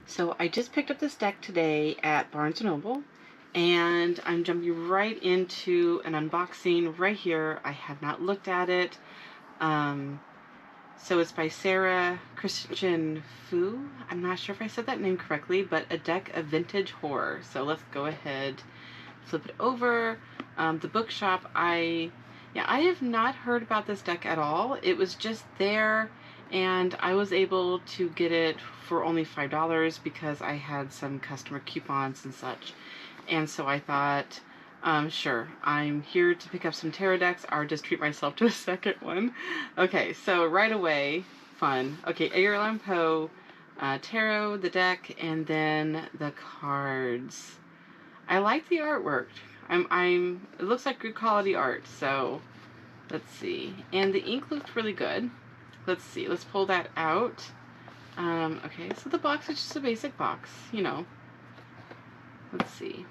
So I just picked up this deck today at Barnes & Noble, and I'm jumping right into an unboxing right here. I have not looked at it. So it's by Sarah Christian Fu. I'm not sure if I said that name correctly, but a deck of vintage horror. So let's go ahead, flip it over. The bookshop, I have not heard about this deck at all. It was just there, and I was able to get it for only $5 because I had some customer coupons and such. And so I thought, sure, I'm here to pick up some tarot decks. I'll just treat myself to a second one. Okay, so right away, fun. Okay, Edgar Allan Poe Tarot, the deck, and then the cards. I like the artwork. It looks like good quality art, so let's see. And the ink looks really good. Let's see, let's pull that out. Okay, so the box is just a basic box, you know. Let's see.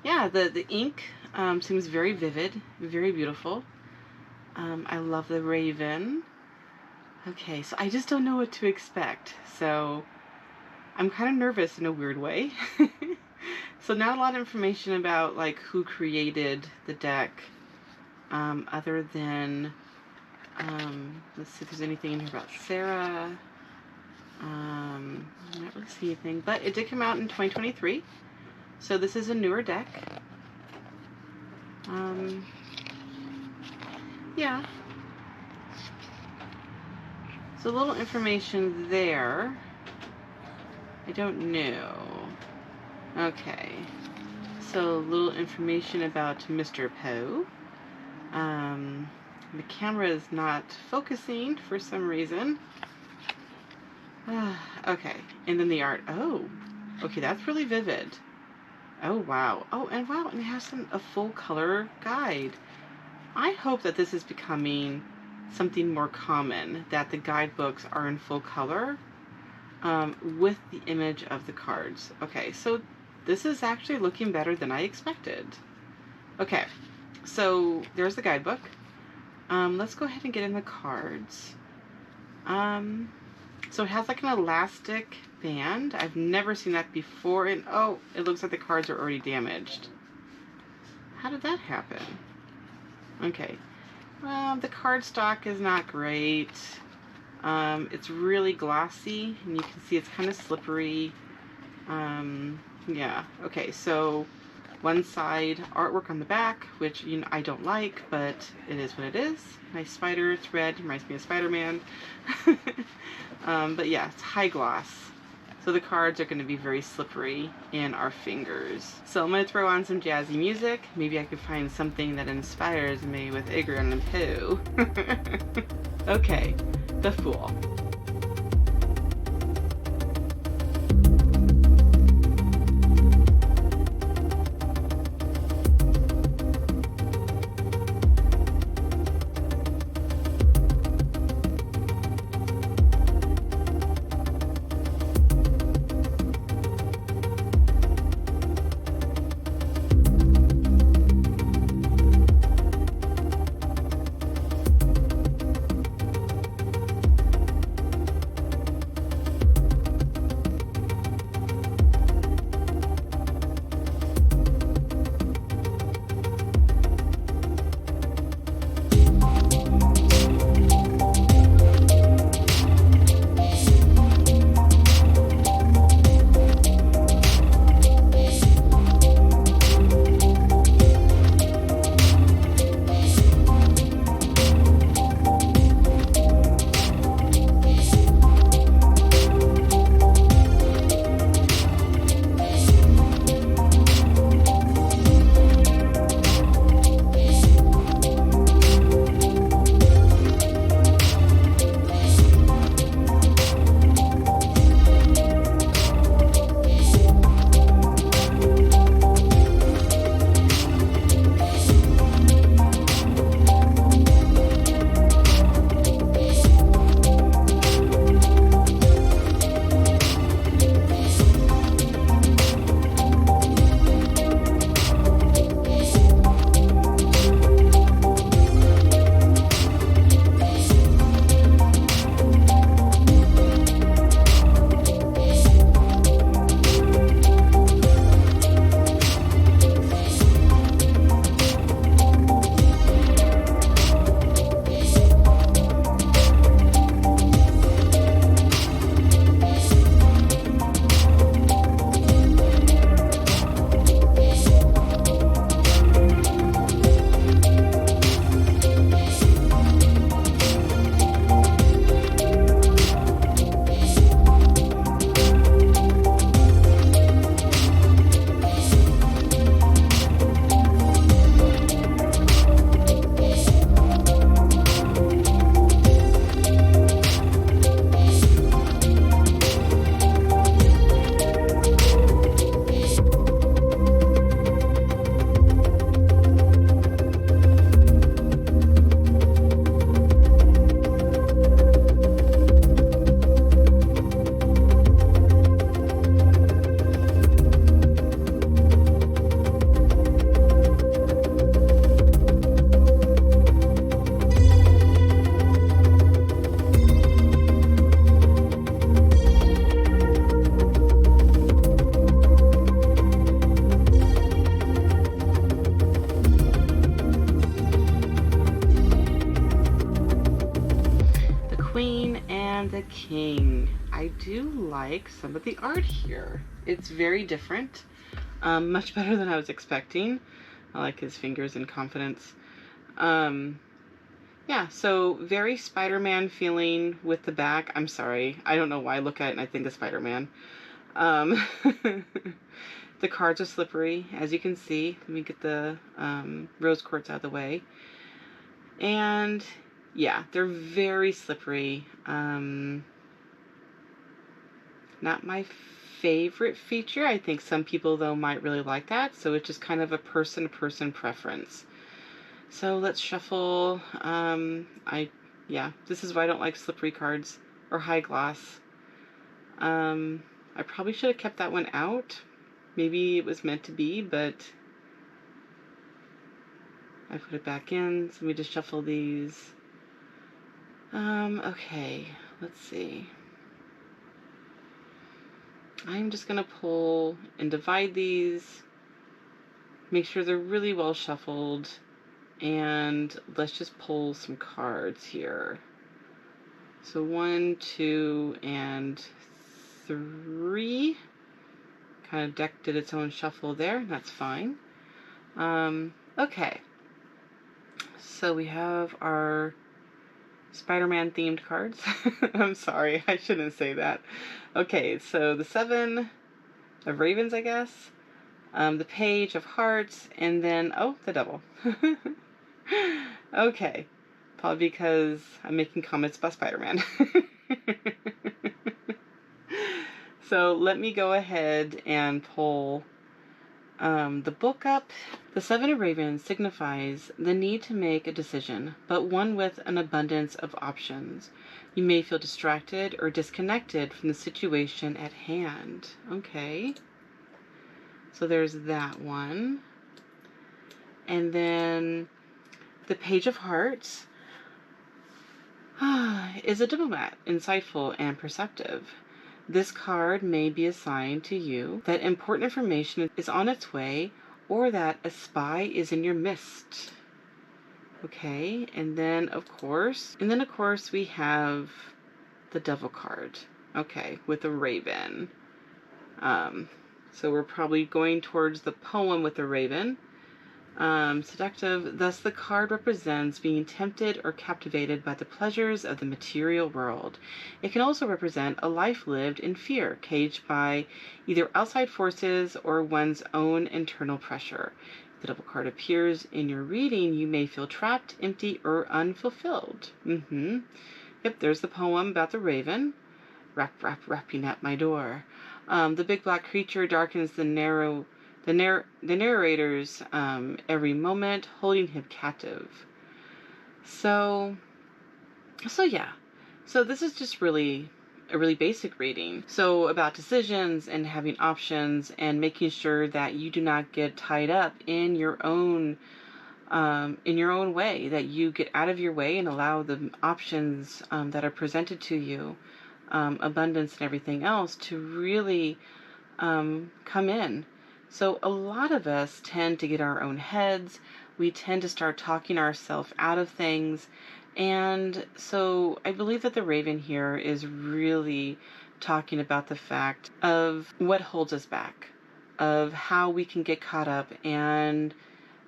Yeah, the ink seems very vivid, very beautiful. I love the raven. Okay, so I just don't know what to expect. So I'm kind of nervous in a weird way. So not a lot of information about like who created the deck, other than let's see if there's anything in here about Sarah. Not really see anything, but it did come out in 2023, so this is a newer deck. Yeah, so a little information there. I don't know. Okay, so a little information about Mr. Poe. The camera is not focusing for some reason. Okay, and then the art. Oh, okay, that's really vivid. Oh, wow. Oh, and wow, and it has a full color guide. I hope that this is becoming something more common, that the guidebooks are in full color with the image of the cards. Okay, so this is actually looking better than I expected. Okay, so there's the guidebook. Let's go ahead and get in the cards. So it has like an elastic band. I've never seen that before, and oh, it looks like the cards are already damaged. How did that happen? Okay, well, the cardstock is not great. It's really glossy, and you can see it's kind of slippery. Yeah, okay, so one side artwork on the back, which, you know, I don't like, but it is what it is. Nice spider thread, reminds me of Spider-Man. But yeah, it's high gloss. So the cards are going to be very slippery in our fingers. So I'm going to throw on some jazzy music. Maybe I could find something that inspires me with Edgar Allan Poe. Okay, The Fool. the King. I do like some of the art here. It's very different. Much better than I was expecting. I like his fingers and confidence. Yeah, so very Spider-Man feeling with the back. I'm sorry. I don't know why I look at it and I think of Spider-Man. The cards are slippery, as you can see. Let me get the rose quartz out of the way. And yeah, they're very slippery. Not my favorite feature. I think some people, though, might really like that. So it's just kind of a person-to-person preference. So let's shuffle. Yeah, this is why I don't like slippery cards or high gloss. I probably should have kept that one out. Maybe it was meant to be, but I put it back in. So let me just shuffle these. Okay, let's see. I'm just gonna pull and divide these. Make sure they're really well shuffled. And let's just pull some cards here. So 1, 2, and 3. Kind of deck did its own shuffle there. That's fine. Okay. So we have our Spider-Man themed cards. I'm sorry, I shouldn't say that. Okay, so the 7 of Ravens, I guess. The Page of Hearts, and then, oh, the Devil. Okay. Probably because I'm making comments about Spider-Man. So let me go ahead and pull the book up. The 7 of Ravens signifies the need to make a decision, but one with an abundance of options. You may feel distracted or disconnected from the situation at hand. Okay. So there's that one. And then the Page of Hearts is a diplomat, insightful and perceptive. This card may be a sign to you that important information is on its way or that a spy is in your midst. Okay, and then of course we have the Devil card. Okay, with a raven. So we're probably going towards the poem with the raven. Seductive. Thus the card represents being tempted or captivated by the pleasures of the material world. It can also represent a life lived in fear, caged by either outside forces or one's own internal pressure. If the Devil card appears in your reading, you may feel trapped, empty, or unfulfilled. Yep, there's the poem about the raven. Rap, rap, rapping at my door. The big black creature darkens the narrator's every moment, holding him captive. So yeah. So this is just really a really basic reading. So about decisions and having options and making sure that you do not get tied up in your own way, that you get out of your way and allow the options that are presented to you, abundance and everything else, to really come in. So a lot of us tend to get our own heads. We tend to start talking ourselves out of things. And so I believe that the raven here is really talking about the fact of what holds us back, of how we can get caught up and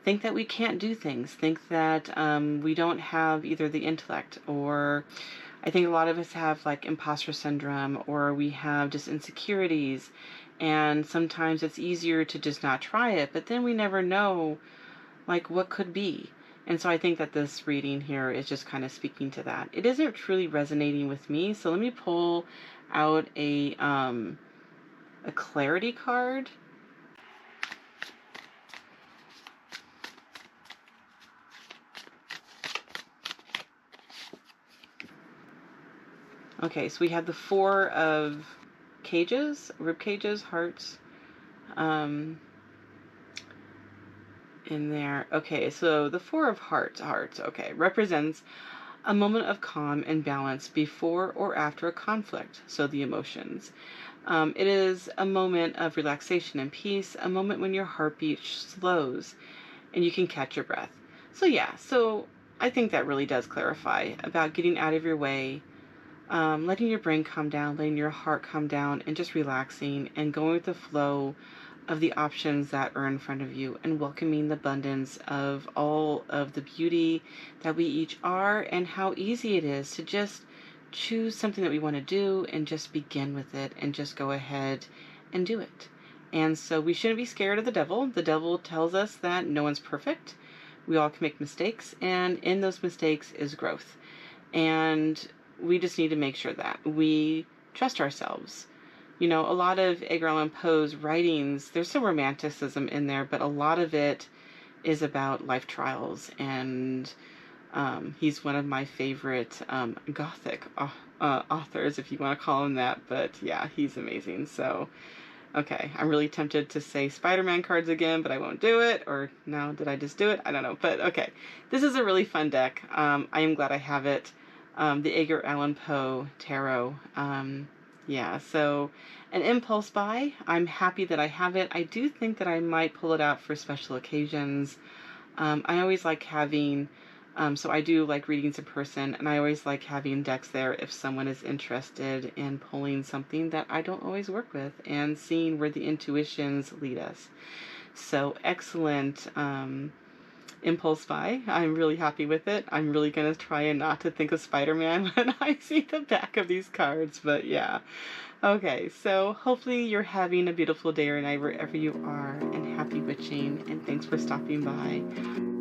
think that we can't do things, think that we don't have either the intellect, or I think a lot of us have like imposter syndrome, or we have just insecurities. And sometimes it's easier to just not try it, but then we never know like what could be. And so I think that this reading here is just kind of speaking to that. It isn't truly resonating with me, so let me pull out a clarity card. Okay, so we have the 4 of cages, rib cages, hearts, in there. Okay, so the 4 of hearts, okay, represents a moment of calm and balance before or after a conflict, so the emotions. It is a moment of relaxation and peace, a moment when your heartbeat slows and you can catch your breath. So yeah, so I think that really does clarify about getting out of your way, letting your brain calm down, letting your heart calm down, and just relaxing and going with the flow of the options that are in front of you, and welcoming the abundance of all of the beauty that we each are, and how easy it is to just choose something that we want to do and just begin with it and just go ahead and do it. And so we shouldn't be scared of the devil. The devil tells us that no one's perfect. We all can make mistakes, and in those mistakes is growth. And we just need to make sure that we trust ourselves. You know, a lot of Edgar Allan Poe's writings, there's some romanticism in there, but a lot of it is about life trials. And he's one of my favorite gothic authors, if you want to call him that. But yeah, he's amazing. So, okay, I'm really tempted to say Spider-Man cards again, but I won't do it. Or no, did I just do it? I don't know. But okay, this is a really fun deck. I am glad I have it. The Edgar Allan Poe Tarot. Yeah, so an impulse buy. I'm happy that I have it. I do think that I might pull it out for special occasions. I always like having, so I do like readings in person, and I always like having decks there if someone is interested in pulling something that I don't always work with and seeing where the intuitions lead us. So excellent. Impulse buy. I'm really happy with it. I'm really going to try and not to think of Spider-Man when I see the back of these cards, but yeah. Okay, so hopefully you're having a beautiful day or night wherever you are, and happy witching, and thanks for stopping by.